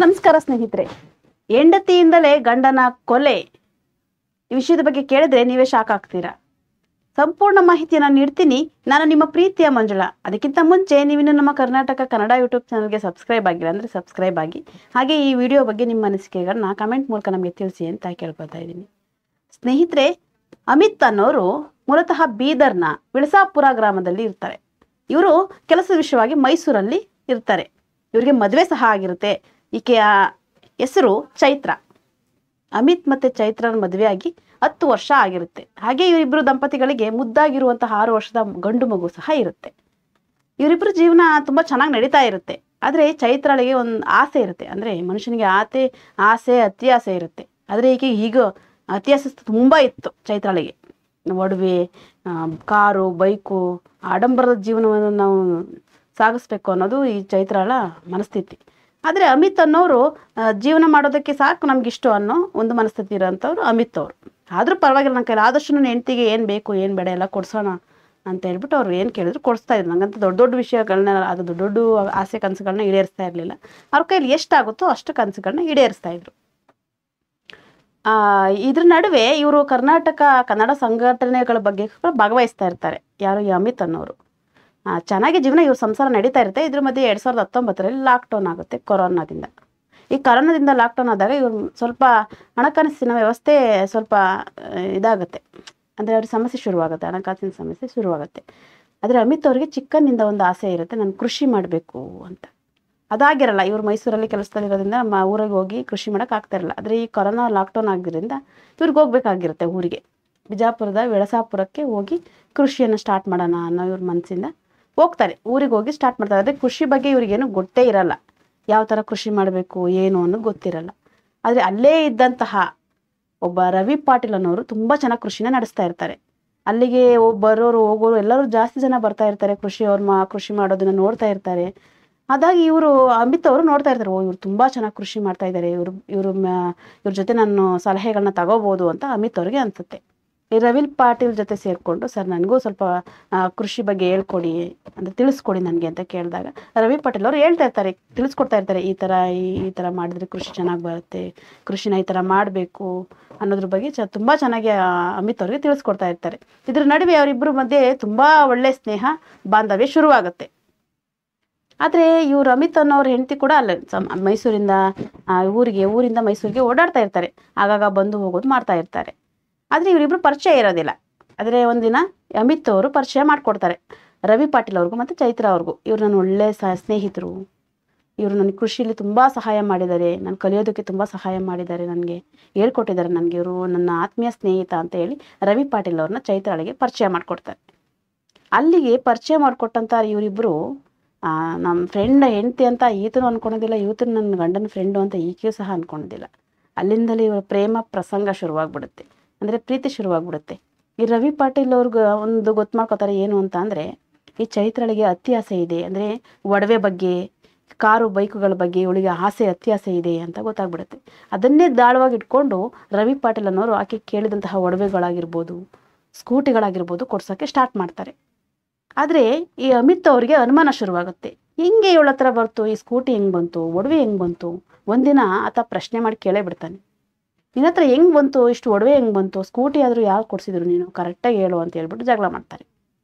ನಮಸ್ಕಾರ ಸ್ನೇಹಿತರೆ. ಹೆಂಡತಿಯಿಂದಲೇ ಗಂಡನ ಕೊಲೆ ಈ ವಿಷಯದ ಬಗ್ಗೆ ಕೇಳಿದ್ರೆ ನೀವೇ ಶಾಕ್ ಆಗ್ತೀರಾ. ಸಂಪೂರ್ಣ ಮಾಹಿತಿಯನ್ನು ನೀಡ್ತೀನಿ. ನಾನು ನಿಮ್ಮ ಪ್ರೀತಿಯ ಮಂಜುಳಾ. ಅದಕ್ಕಿಂತ ಮುಂಚೆ ನೀವಿನ್ನು ನಮ್ಮ ಕರ್ನಾಟಕ ಕನ್ನಡ ಯೂಟ್ಯೂಬ್ ಚಾನಲ್ಗೆ ಸಬ್ಸ್ಕ್ರೈಬ್ ಆಗಿಲ್ಲ ಅಂದರೆ ಸಬ್ಸ್ಕ್ರೈಬ್ ಆಗಿ, ಹಾಗೆ ಈ ವಿಡಿಯೋ ಬಗ್ಗೆ ನಿಮ್ಮ ಅನಿಸಿಕೆಗಳನ್ನ ಕಮೆಂಟ್ ಮೂಲಕ ನಮಗೆ ತಿಳಿಸಿ ಅಂತ ಕೇಳ್ಕೊತಾ ಇದ್ದೀನಿ. ಸ್ನೇಹಿತರೆ, ಅಮಿತ್ ಅನ್ನೋರು ಮೂಲತಃ ಬೀದರ್ನ ವಿಳಸಾಪುರ ಗ್ರಾಮದಲ್ಲಿ ಇರ್ತಾರೆ. ಇವರು ಕೆಲಸದ ವಿಷಯವಾಗಿ ಮೈಸೂರಲ್ಲಿ ಇರ್ತಾರೆ. ಇವರಿಗೆ ಮದುವೆ ಸಹ ಆಗಿರುತ್ತೆ. ಈಕೆಯ ಹೆಸರು ಚೈತ್ರ. ಅಮಿತ್ ಮತ್ತು ಚೈತ್ರನ ಮದುವೆಯಾಗಿ 10 ವರ್ಷ ಆಗಿರುತ್ತೆ. ಹಾಗೆ ಇವರಿಬ್ಬರು ದಂಪತಿಗಳಿಗೆ ಮುದ್ದಾಗಿರುವಂತಹ 6 ವರ್ಷದ ಗಂಡು ಮಗು ಸಹ ಇರುತ್ತೆ. ಇವರಿಬ್ಬರು ಜೀವನ ತುಂಬ ಚೆನ್ನಾಗಿ ನಡೀತಾ ಇರುತ್ತೆ. ಆದರೆ ಚೈತ್ರಳಿಗೆ ಒಂದು ಆಸೆ ಇರುತ್ತೆ. ಅಂದರೆ ಮನುಷ್ಯನಿಗೆ ಅತಿ ಆಸೆ ಇರುತ್ತೆ. ಆದರೆ ಈಗ ಅತಿ ಆಸೆ ತುಂಬ ಇತ್ತು ಚೈತ್ರಳಿಗೆ. ಒಡವೆ, ಕಾರು, ಬೈಕು, ಆಡಂಬರದ ಜೀವನವನ್ನು ನಾವು ಸಾಗಿಸ್ಬೇಕು ಅನ್ನೋದು ಈ ಚೈತ್ರಳ ಮನಸ್ಥಿತಿ. ಆದರೆ ಅಮಿತ್ ಅನ್ನೋರು ಜೀವನ ಮಾಡೋದಕ್ಕೆ ಸಾಕು ನಮಗಿಷ್ಟ ಅನ್ನೋ ಒಂದು ಮನಸ್ಥಿತಿ ಇರೋಂಥವ್ರು ಅಮಿತ್ ಅವರು. ಆದರೂ ಪರವಾಗಿಲ್ಲ, ನನ್ನ ಕೈಲಿ ಆದಷ್ಟು ನನ್ನ ಹೆಂಡತಿಗೆ ಏನು ಬೇಕು ಏನು ಬೇಡ ಎಲ್ಲ ಕೊಡ್ಸೋಣ ಅಂತ ಹೇಳ್ಬಿಟ್ಟು ಅವ್ರು ಏನು ಕೇಳಿದ್ರು ಕೊಡಿಸ್ತಾ ಇದ್ರು. ನಂಗಂತ ದೊಡ್ಡ ದೊಡ್ಡ ವಿಷಯಗಳನ್ನ, ಅದು ದೊಡ್ಡ ದೊಡ್ಡ ಆಸೆ ಕನಸುಗಳನ್ನ ಈಡೇರಿಸ್ತಾ ಇರಲಿಲ್ಲ. ಅವ್ರ ಕೈಲಿ ಎಷ್ಟಾಗುತ್ತೋ ಅಷ್ಟು ಕನಸುಗಳನ್ನ ಈಡೇರಿಸ್ತಾ ಇದ್ರು. ಇದ್ರ ನಡುವೆ ಇವರು ಕರ್ನಾಟಕ ಕನ್ನಡ ಸಂಘಟನೆಗಳ ಬಗ್ಗೆ ಭಾಗವಹಿಸ್ತಾ ಇರ್ತಾರೆ. ಯಾರು? ಈ ಅಮಿತ್ ಅನ್ನೋರು. ಚೆನ್ನಾಗಿ ಜೀವನ ಇವ್ರ ಸಂಸಾರ ನಡೀತಾ ಇರುತ್ತೆ. ಇದ್ರ ಮಧ್ಯೆ 2019ರಲ್ಲಿ ಲಾಕ್ಡೌನ್ ಆಗುತ್ತೆ ಕೊರೋನಾದಿಂದ. ಈ ಕೊರೋನಾದಿಂದ ಲಾಕ್ಡೌನ್ ಆದಾಗ ಇವ್ರು ಸ್ವಲ್ಪ ಹಣಕಾಸಿನ ವ್ಯವಸ್ಥೆ ಸ್ವಲ್ಪ ಇದಾಗುತ್ತೆ. ಅಂದರೆ ಅವ್ರಿಗೆ ಸಮಸ್ಯೆ ಶುರುವಾಗುತ್ತೆ, ಹಣಕಾಸಿನ ಸಮಸ್ಯೆ ಶುರುವಾಗುತ್ತೆ. ಆದರೆ ಅಮಿತ್ ಅವ್ರಿಗೆ ಚಿಕ್ಕಂದಿಂದ ಒಂದು ಆಸೆ ಇರುತ್ತೆ, ನಾನು ಕೃಷಿ ಮಾಡಬೇಕು ಅಂತ. ಅದಾಗಿರಲ್ಲ. ಇವ್ರು ಮೈಸೂರಲ್ಲಿ ಕೆಲಸದಲ್ಲಿರೋದ್ರಿಂದ ಊರಿಗೆ ಹೋಗಿ ಕೃಷಿ ಮಾಡೋಕ್ಕಾಗ್ತಾ ಇರಲ್ಲ. ಆದರೆ ಈ ಕೊರೋನಾ ಲಾಕ್ಡೌನ್ ಆಗಿದ್ದರಿಂದ ಇವ್ರಿಗೆ ಹೋಗ್ಬೇಕಾಗಿರುತ್ತೆ ಊರಿಗೆ. ಬಿಜಾಪುರದ ವಿಳಸಾಪುರಕ್ಕೆ ಹೋಗಿ ಕೃಷಿಯನ್ನು ಸ್ಟಾರ್ಟ್ ಮಾಡೋಣ ಅನ್ನೋ ಇವ್ರ ಮನಸ್ಸಿಂದ ಹೋಗ್ತಾರೆ. ಊರಿಗೆ ಹೋಗಿ ಸ್ಟಾರ್ಟ್ ಮಾಡ್ತಾರೆ. ಅದೇ ಕೃಷಿ ಬಗ್ಗೆ ಇವ್ರಿಗೇನು ಗೊತ್ತೇ ಇರಲ್ಲ. ಯಾವ ಥರ ಕೃಷಿ ಮಾಡಬೇಕು ಏನು ಅನ್ನೋದು ಗೊತ್ತಿರಲ್ಲ. ಆದರೆ ಅಲ್ಲೇ ಇದ್ದಂತಹ ಒಬ್ಬ ರವಿ ಪಾಟೀಲ್ ಅನ್ನೋರು ತುಂಬ ಚೆನ್ನಾಗಿ ಕೃಷಿನ ನಡೆಸ್ತಾ ಇರ್ತಾರೆ. ಅಲ್ಲಿಗೆ ಬರೋರು ಹೋಗೋರು ಎಲ್ಲರೂ ಜಾಸ್ತಿ ಜನ ಬರ್ತಾ ಇರ್ತಾರೆ. ಕೃಷಿ ಮಾಡೋದನ್ನ ನೋಡ್ತಾ ಇರ್ತಾರೆ. ಅದಾಗಿ ಇವರು ಅಮಿತ್ ಅವರು ನೋಡ್ತಾ ಇರ್ತಾರೆ, ಇವ್ರು ತುಂಬ ಚೆನ್ನಾಗಿ ಕೃಷಿ ಮಾಡ್ತಾ ಇದ್ದಾರೆ, ಇವ್ರ ಜೊತೆ ನಾನು ಸಲಹೆಗಳನ್ನ ತಗೋಬೋದು ಅಂತ ಅಮಿತ್ ಅವ್ರಿಗೆ ಅನಿಸುತ್ತೆ. ಈ ರವಿ ಪಾಟೀಲ್ ಜೊತೆ ಸೇರಿಕೊಂಡು, ಸರ್ ನನಗೂ ಸ್ವಲ್ಪ ಕೃಷಿ ಬಗ್ಗೆ ಹೇಳ್ಕೊಡಿ ಅಂದರೆ ತಿಳಿಸ್ಕೊಡಿ ನನಗೆ ಅಂತ ಕೇಳಿದಾಗ ರವಿ ಪಾಟೀಲ್ ಅವರು ತಿಳಿಸ್ಕೊಡ್ತಾ ಇರ್ತಾರೆ, ಈ ಥರ ಮಾಡಿದ್ರೆ ಕೃಷಿ ಚೆನ್ನಾಗಿ ಬರುತ್ತೆ, ಕೃಷಿನ ಈ ಥರ ಮಾಡಬೇಕು ಅನ್ನೋದ್ರ ಬಗ್ಗೆ ತುಂಬ ಚೆನ್ನಾಗಿ ಅಮಿತ್ ಅವ್ರಿಗೆ ತಿಳಿಸ್ಕೊಡ್ತಾ ಇರ್ತಾರೆ. ಇದ್ರ ನಡುವೆ ಅವರಿಬ್ಬರ ಮಧ್ಯೆ ತುಂಬ ಒಳ್ಳೆಯ ಸ್ನೇಹ ಬಾಂಧವ್ಯ ಶುರುವಾಗುತ್ತೆ. ಆದರೆ ಇವರು ಅಮಿತ್ ಅನ್ನೋರ ಹೆಂಡತಿ ಕೂಡ ಅಲ್ಲ ಮೈಸೂರಿಂದ ಊರಿಂದ ಮೈಸೂರಿಗೆ ಓಡಾಡ್ತಾ ಇರ್ತಾರೆ. ಆಗಾಗ ಬಂದು ಹೋಗೋದು ಮಾಡ್ತಾ ಇರ್ತಾರೆ. ಆದರೆ ಇವರಿಬ್ಬರು ಪರಿಚಯ ಇರೋದಿಲ್ಲ. ಆದರೆ ಒಂದಿನ ಅಮಿತ್ ಅವರು ಪರಿಚಯ ಮಾಡಿಕೊಡ್ತಾರೆ ರವಿ ಪಾಟೀಲ್ ಅವ್ರಿಗೂ ಮತ್ತು ಚೈತ್ರ ಅವ್ರಿಗೂ. ಇವರು ನನ್ನ ಒಳ್ಳೆಯ ಸ್ನೇಹಿತರು, ಇವರು ನನಗೆ ಕೃಷಿಯಲ್ಲಿ ತುಂಬ ಸಹಾಯ ಮಾಡಿದ್ದಾರೆ, ನಾನು ಕಲಿಯೋದಕ್ಕೆ ತುಂಬ ಸಹಾಯ ಮಾಡಿದ್ದಾರೆ, ನನಗೆ ಹೇಳ್ಕೊಟ್ಟಿದ್ದಾರೆ, ನನಗೆ ಇವರು ನನ್ನ ಆತ್ಮೀಯ ಸ್ನೇಹಿತ ಅಂತ ಹೇಳಿ ರವಿ ಪಾಟೀಲ್ ಅವ್ರನ್ನ ಚೈತ್ರಳಿಗೆ ಪರಿಚಯ ಮಾಡಿಕೊಡ್ತಾರೆ. ಅಲ್ಲಿಗೆ ಪರಿಚಯ ಮಾಡಿಕೊಟ್ಟಂಥ ಇವರಿಬ್ಬರು ನಮ್ಮ ಫ್ರೆಂಡ್ ಹೆಂಡತಿ ಅಂತ ಈತನೂ ಅಂದ್ಕೊಳೋದಿಲ್ಲ, ಇವತ್ತೂ ನನ್ನ ಗಂಡನ ಫ್ರೆಂಡು ಅಂತ ಈಕೆಯೂ ಸಹ ಅಂದ್ಕೊಳೋದಿಲ್ಲ. ಅಲ್ಲಿಂದಲೇ ಇವರ ಪ್ರೇಮ ಪ್ರಸಂಗ ಶುರುವಾಗ್ಬಿಡುತ್ತೆ. ಅಂದರೆ ಪ್ರೀತಿ ಶುರುವಾಗ್ಬಿಡುತ್ತೆ. ಈ ರವಿ ಪಾಟೀಲ್ ಅವ್ರಿಗೆ ಒಂದು ಗೊತ್ತು ಮಾಡ್ಕೋತಾರೆ ಏನು ಅಂತ ಅಂದರೆ, ಈ ಚೈತ್ರಳಿಗೆ ಅತಿ ಆಸೆ ಇದೆ, ಅಂದರೆ ಒಡವೆ ಬಗ್ಗೆ, ಕಾರು ಬೈಕುಗಳ ಬಗ್ಗೆ ಇವಳಿಗೆ ಅತಿ ಆಸೆ ಇದೆ ಅಂತ ಗೊತ್ತಾಗ್ಬಿಡುತ್ತೆ. ಅದನ್ನೇ ದಾಳವಾಗಿ ಇಟ್ಕೊಂಡು ರವಿ ಪಾಟೀಲ್ ಅನ್ನೋರು ಆಕೆ ಕೇಳಿದಂತಹ ಒಡವೆಗಳಾಗಿರ್ಬೋದು, ಸ್ಕೂಟಿಗಳಾಗಿರ್ಬೋದು ಕೊಡ್ಸೋಕ್ಕೆ ಸ್ಟಾರ್ಟ್ ಮಾಡ್ತಾರೆ. ಆದರೆ ಈ ಅಮಿತ್ ಅವ್ರಿಗೆ ಅನುಮಾನ ಶುರುವಾಗುತ್ತೆ. ಹೆಂಗೆ ಇವಳ ಹತ್ರ ಬರ್ತು, ಈ ಸ್ಕೂಟಿ ಹೆಂಗೆ ಬಂತು, ಒಡವೆ ಹೆಂಗೆ ಬಂತು? ಒಂದಿನ ಆತ ಪ್ರಶ್ನೆ ಮಾಡಿ ಕೇಳೇ ಬಿಡ್ತಾನೆ, ನಿನ್ನ ಹತ್ರ ಹೆಂಗೆ ಬಂತು, ಇಷ್ಟು ಒಡವೆ ಹೆಂಗೆ ಬಂತು, ಸ್ಕೂಟಿ ಆದರೂ ಯಾರು ಕೊಡಿಸಿದ್ರು ನೀನು, ಕರೆಕ್ಟಾಗಿ ಹೇಳು ಅಂತ ಹೇಳ್ಬಿಟ್ಟು ಜಗಳ ಮಾಡ್ತಾರೆ.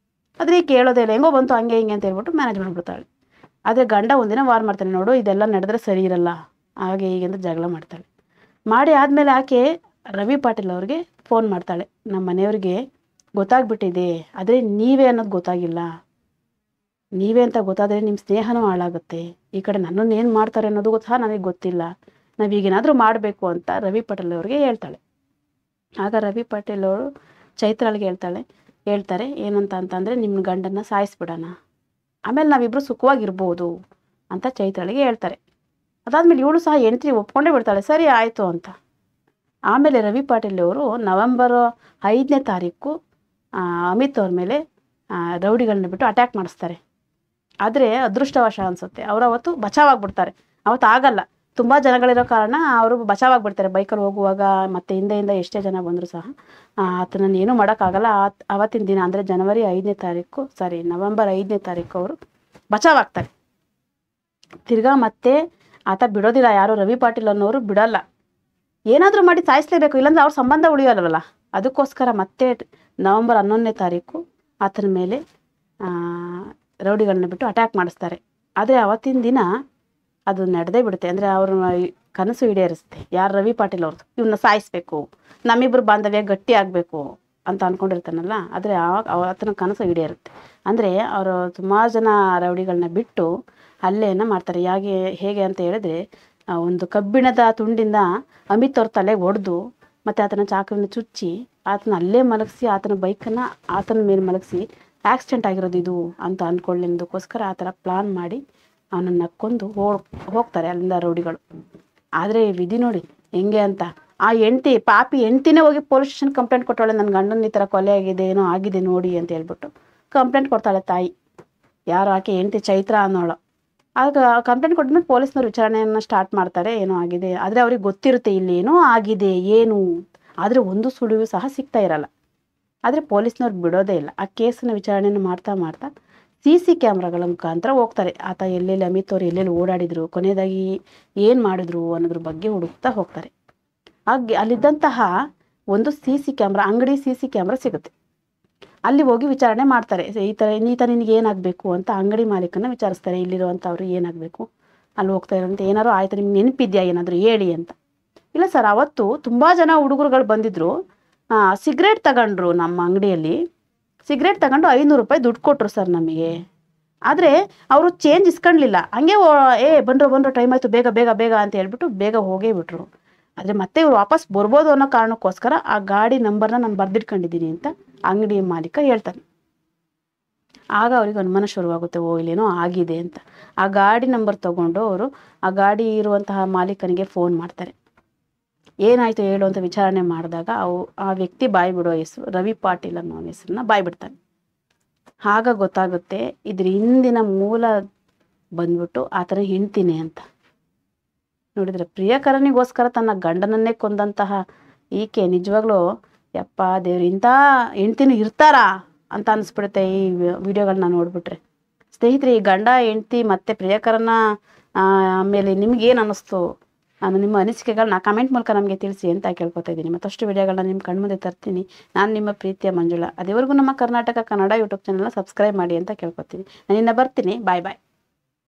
ಆದರೆ ಈಗ ಕೇಳೋದೇ ಇಲ್ಲ, ಹೆಂಗೋ ಬಂತು ಹಂಗೆ ಹಿಂಗೆ ಅಂತ ಹೇಳ್ಬಿಟ್ಟು ಮ್ಯಾನೇಜ್ ಮಾಡಿಬಿಡ್ತಾಳೆ. ಆದರೆ ಗಂಡ ಒಂದಿನ ವಾರ್ ಮಾಡ್ತಾನೆ, ನೋಡು ಇದೆಲ್ಲ ನಡೆದ್ರೆ ಸರಿ ಇರಲ್ಲ ಹಾಗೆ ಹೀಗೆ ಅಂತ ಜಗಳ ಮಾಡ್ತಾಳೆ. ಮಾಡಿ ಆದಮೇಲೆ ಆಕೆ ರವಿ ಪಾಟೀಲ್ ಅವ್ರಿಗೆ ಫೋನ್ ಮಾಡ್ತಾಳೆ, ನಮ್ಮ ಮನೆಯವ್ರಿಗೆ ಗೊತ್ತಾಗ್ಬಿಟ್ಟಿದೆ, ಆದರೆ ನೀವೇ ಅನ್ನೋದು ಗೊತ್ತಾಗಿಲ್ಲ, ನೀವೇ ಅಂತ ಗೊತ್ತಾದರೆ ನಿಮ್ಮ ಸ್ನೇಹನೂ ಹಾಳಾಗುತ್ತೆ, ಈ ಕಡೆ ನನ್ನನ್ನು ಏನು ಮಾಡ್ತಾರೆ ಅನ್ನೋದು ಸಹ ನನಗೆ ಗೊತ್ತಿಲ್ಲ, ನಾವೀಗೇನಾದರೂ ಮಾಡಬೇಕು ಅಂತ ರವಿ ಪಾಟೀಲ್ ಅವ್ರಿಗೆ ಹೇಳ್ತಾಳೆ. ಆಗ ರವಿ ಪಾಟೀಲ್ ಅವರು ಚೈತ್ರಳಿಗೆ ಹೇಳ್ತಾರೆ ಏನಂತ ಅಂತಂದರೆ, ನಿಮ್ಮ ಗಂಡನ್ನು ಸಾಯಿಸ್ಬಿಡೋಣ, ಆಮೇಲೆ ನಾವಿಬ್ಬರು ಸುಖವಾಗಿರ್ಬೋದು ಅಂತ ಚೈತ್ರಳಿಗೆ ಹೇಳ್ತಾರೆ. ಅದಾದಮೇಲೆ ಇವಳು ಸಹ ಹೆಂಡತಿ ಒಪ್ಕೊಂಡೇ ಬಿಡ್ತಾಳೆ, ಸರಿ ಆಯಿತು ಅಂತ. ಆಮೇಲೆ ರವಿ ಪಾಟೀಲ್ ಅವರು ನವೆಂಬರ್ 5ನೇ ತಾರೀಕು ಅಮಿತ್ ಅವ್ರ ಮೇಲೆ ರೌಡಿಗಳನ್ನ ಬಿಟ್ಟು ಅಟ್ಯಾಕ್ ಮಾಡಿಸ್ತಾರೆ. ಆದರೆ ಅದೃಷ್ಟವಶ ಅನಿಸುತ್ತೆ, ಅವರು ಅವತ್ತು ಬಚಾವಾಗ್ಬಿಡ್ತಾರೆ. ಅವತ್ತು ಆಗಲ್ಲ, ತುಂಬ ಜನಗಳಿರೋ ಕಾರಣ ಅವರು ಬಚಾವಾಗ್ಬಿಡ್ತಾರೆ. ಬೈಕಲ್ಲಿ ಹೋಗುವಾಗ ಮತ್ತು ಹಿಂದೆಯಿಂದ ಎಷ್ಟೇ ಜನ ಬಂದರೂ ಸಹ ಆತನನ್ನು ಏನೂ ಮಾಡೋಕ್ಕಾಗಲ್ಲ. ಅವತ್ತಿನ ದಿನ ಅಂದರೆ ನವೆಂಬರ್ 5ನೇ ತಾರೀಕು ಅವರು ಬಚಾವಾಗ್ತಾರೆ. ತಿರ್ಗಾ ಮತ್ತೆ ಆತ ಬಿಡೋದಿಲ್ಲ, ಯಾರು ರವಿ ಪಾಟೀಲ್ ಅನ್ನೋರು ಬಿಡಲ್ಲ. ಏನಾದರೂ ಮಾಡಿ ಸಾಯಿಸಲೇಬೇಕು, ಇಲ್ಲಾಂದ್ರೆ ಅವ್ರ ಸಂಬಂಧ ಉಳಿಯೋಲ್ವಲ್ಲ. ಅದಕ್ಕೋಸ್ಕರ ಮತ್ತೆ ನವಂಬರ್ 11ನೇ ತಾರೀಕು ಆತನ ಮೇಲೆ ರೌಡಿಗಳನ್ನ ಬಿಟ್ಟು ಅಟ್ಯಾಕ್ ಮಾಡಿಸ್ತಾರೆ. ಆದರೆ ಅವತ್ತಿನ ದಿನ ಅದು ನಡೆದೇ ಬಿಡುತ್ತೆ. ಅಂದರೆ ಅವ್ರ ಕನಸು ಈಡೇರಿಸುತ್ತೆ. ಯಾರು ರವಿ ಪಾಟೀಲ್ ಅವ್ರದ್ದು, ಇವನ್ನ ಸಾಯಿಸಬೇಕು, ನಮ್ಮಿಬ್ಬರು ಬಾಂಧವ್ಯ ಗಟ್ಟಿ ಆಗಬೇಕು ಅಂತ ಅಂದ್ಕೊಂಡಿರ್ತಾನಲ್ಲ. ಆದರೆ ಆತನ ಕನಸು ಈಡೇರುತ್ತೆ. ಅಂದರೆ ಅವರು ಸುಮಾರು ಜನ ರೌಡಿಗಳನ್ನ ಬಿಟ್ಟು ಹಲ್ಲೆಯನ್ನು ಮಾಡ್ತಾರೆ. ಹೇಗೆ ಅಂತ ಹೇಳಿದ್ರೆ, ಒಂದು ಕಬ್ಬಿಣದ ತುಂಡಿಂದ ಅಮಿತ್ ಅವ್ರ ತಲೆಗೆ ಹೊಡೆದು ಮತ್ತು ಆತನ ಚಾಕುವಿನ ಚುಚ್ಚಿ ಆತನ ಅಲ್ಲೇ ಮಲಗಿಸಿ ಆತನ ಬೈಕನ್ನು ಆತನ ಮೇಲೆ ಮಲಗಿಸಿ ಆಕ್ಸಿಡೆಂಟ್ ಆಗಿರೋದು ಇದು ಅಂತ ಅಂದ್ಕೊಳ್ಳೋದಕ್ಕೋಸ್ಕರ ಆ ಥರ ಪ್ಲಾನ್ ಮಾಡಿ ಅವನನ್ನು ಕೊಂದು ಹೋಗ್ತಾರೆ ಅಲ್ಲಿಂದ ರೌಡಿಗಳು. ಆದರೆ ವಿಧಿ ನೋಡಿ ಹೆಂಗೆ ಅಂತ, ಆ ಪಾಪಿ ಹೆಂಡ್ತಿನೇ ಹೋಗಿ ಪೊಲೀಸ್ ಸ್ಟೇಷನ್ ಕಂಪ್ಲೇಂಟ್ ಕೊಟ್ಟಾಳೆ, ನನ್ನ ಗಂಡನ ಈ ಥರ ಕೊಲೆ ಆಗಿದೆ, ಏನೋ ಆಗಿದೆ ನೋಡಿ ಅಂತ ಹೇಳ್ಬಿಟ್ಟು ಕಂಪ್ಲೇಂಟ್ ಕೊಡ್ತಾಳೆ ತಾಯಿ. ಯಾರು ಆಕೆ ಹೆಂಡ್ತಿ ಚೈತ್ರ ಅನ್ನೋಳು. ಆಗ ಕಂಪ್ಲೇಂಟ್ ಕೊಟ್ಮೇಲೆ ಪೊಲೀಸ್ನವ್ರು ವಿಚಾರಣೆಯನ್ನು ಸ್ಟಾರ್ಟ್ ಮಾಡ್ತಾರೆ, ಏನೋ ಆಗಿದೆ. ಆದರೆ ಅವ್ರಿಗೆ ಗೊತ್ತಿರುತ್ತೆ ಇಲ್ಲಿ ಏನೋ ಆಗಿದೆ ಏನು, ಆದರೆ ಒಂದು ಸುಳಿವು ಸಹ ಸಿಗ್ತಾ ಇರಲ್ಲ. ಆದರೆ ಪೊಲೀಸ್ನವ್ರು ಬಿಡೋದೇ ಇಲ್ಲ. ಆ ಕೇಸನ್ನು ವಿಚಾರಣೆಯನ್ನು ಮಾಡ್ತಾ CC ಕ್ಯಾಮ್ರಾಗಳ ಮುಖಾಂತರ ಹೋಗ್ತಾರೆ. ಆತ ಎಲ್ಲೆಲ್ಲಿ ಅಮಿತ್ ಅವ್ರು ಎಲ್ಲೆಲ್ಲಿ ಓಡಾಡಿದ್ರು, ಕೊನೆಯದಾಗಿ ಏನು ಮಾಡಿದ್ರು ಅನ್ನೋದ್ರ ಬಗ್ಗೆ ಹುಡುಕ್ತಾ ಹೋಗ್ತಾರೆ. ಹಾಗೆ ಅಲ್ಲಿದ್ದಂತಹ ಒಂದು CC ಕ್ಯಾಮ್ರಾ, ಅಂಗಡಿ CC ಕ್ಯಾಮ್ರಾ ಸಿಗುತ್ತೆ. ಅಲ್ಲಿ ಹೋಗಿ ವಿಚಾರಣೆ ಮಾಡ್ತಾರೆ. ಈತ ನಿನಗೆ ಏನಾಗಬೇಕು ಅಂತ ಅಂಗಡಿ ಮಾಲೀಕನ ವಿಚಾರಿಸ್ತಾರೆ. ಇಲ್ಲಿರುವಂಥವ್ರು ಏನಾಗಬೇಕು, ಅಲ್ಲಿ ಹೋಗ್ತಾ ಇರೋಂಥ ಏನಾದ್ರು ಆಯ್ತು, ನಿಮ್ಗೆ ನೆನಪಿದ್ಯಾ ಏನಾದರೂ ಹೇಳಿ ಅಂತ. ಇಲ್ಲ ಸರ್, ಅವತ್ತು ತುಂಬ ಜನ ಹುಡುಗರುಗಳು ಬಂದಿದ್ದರು, ಸಿಗರೇಟ್ ತಗೊಂಡ್ರು ನಮ್ಮ ಅಂಗಡಿಯಲ್ಲಿ. ಸಿಗರೇಟ್ ತಗೊಂಡು 500 ರೂಪಾಯಿ ದುಡ್ಡು ಕೊಟ್ಟರು ಸರ್ ನಮಗೆ. ಆದರೆ ಅವರು ಚೇಂಜ್ ಇಸ್ಕೊಳ್ಳಲಿಲ್ಲ. ಹಂಗೆ ಬಂದರು ಟೈಮ್ ಆಯಿತು, ಬೇಗ ಬೇಗ ಬೇಗ ಅಂತ ಹೇಳ್ಬಿಟ್ಟು ಬೇಗ ಹೋಗೇ ಬಿಟ್ರು. ಆದರೆ ಮತ್ತೆ ಇವ್ರು ವಾಪಸ್ ಬರ್ಬೋದು ಅನ್ನೋ ಕಾರಣಕ್ಕೋಸ್ಕರ ಆ ಗಾಡಿ ನಂಬರ್ನ ನಾನು ಬರೆದಿಟ್ಕೊಂಡಿದ್ದೀನಿ ಅಂತ ಅಂಗಡಿ ಮಾಲೀಕ ಹೇಳ್ತಾನೆ. ಆಗ ಅವ್ರಿಗೆ ಅನುಮಾನ ಶುರುವಾಗುತ್ತೆ, ಇಲ್ಲೇನೋ ಆಗಿದೆ ಅಂತ. ಆ ಗಾಡಿ ನಂಬರ್ ತೊಗೊಂಡು ಅವರು ಆ ಗಾಡಿ ಇರುವಂತಹ ಮಾಲೀಕನಿಗೆ ಫೋನ್ ಮಾಡ್ತಾರೆ. ಏನಾಯಿತು ಹೇಳು ಅಂತ ವಿಚಾರಣೆ ಮಾಡಿದಾಗ ಆ ವ್ಯಕ್ತಿ ಬಾಯಿ ಬಿಡೋ ಹೆಸರು ರವಿ ಪಾಟೀಲ್ ಅನ್ನೋ ಹೆಸರನ್ನ ಬಾಯಿ ಬಿಡ್ತಾನೆ. ಆಗ ಗೊತ್ತಾಗುತ್ತೆ ಇದ್ರ ಹಿಂದಿನ ಮೂಲ ಬಂದ್ಬಿಟ್ಟು ಆತನ ಹೆಂಡ್ತಿನೇ ಅಂತ. ನೋಡಿದರೆ ಪ್ರಿಯಕರನಿಗೋಸ್ಕರ ತನ್ನ ಗಂಡನನ್ನೇ ಕೊಂದಂತಹ ಈಕೆ ನಿಜವಾಗ್ಲೂ ಯಪ್ಪ ದೇವ್ರು, ಇಂಥ ಹೆಂಡ್ತಿನೂ ಇರ್ತಾರಾ ಅಂತ ಅನಿಸ್ಬಿಡುತ್ತೆ ಈ ವಿಡಿಯೋಗಳನ್ನ ನೋಡಿಬಿಟ್ರೆ. ಸ್ನೇಹಿತರೆ, ಈ ಗಂಡ ಹೆಂಡ್ತಿ ಮತ್ತು ಪ್ರಿಯಕರನ ಆಮೇಲೆ ನಿಮ್ಗೇನು ಅನ್ನಿಸ್ತು, ನಿಮ್ಮ ಅನಿಸಿಕೆಗಳನ್ನ ಕಮೆಂಟ್ ಮೂಲಕ ನಮಗೆ ತಿಳಿಸಿ ಅಂತ ಕೇಳ್ಕೊತಾ ಇದ್ದೀನಿ. ಮತ್ತಷ್ಟು ವಿಡಿಯೋಗಳನ್ನ ನಿಮ್ಮ ಕಣ್ಮುಂದೆ ತರ್ತೀನಿ. ನಾನು ನಿಮ್ಮ ಪ್ರೀತಿಯ ಮಂಜುಳಾ. ಅದೇವರೆಗೂ ನಮ್ಮ ಕರ್ನಾಟಕ ಕನ್ನಡ ಯೂಟ್ಯೂಬ್ ಚಾನಲ್ನ ಸಬ್ಸ್ಕ್ರೈಬ್ ಮಾಡಿ ಅಂತ ಕೇಳ್ಕೊತೀನಿ. ನಾನು ಇನ್ನು ಬರ್ತೀನಿ. ಬಾಯ್ ಬಾಯ್.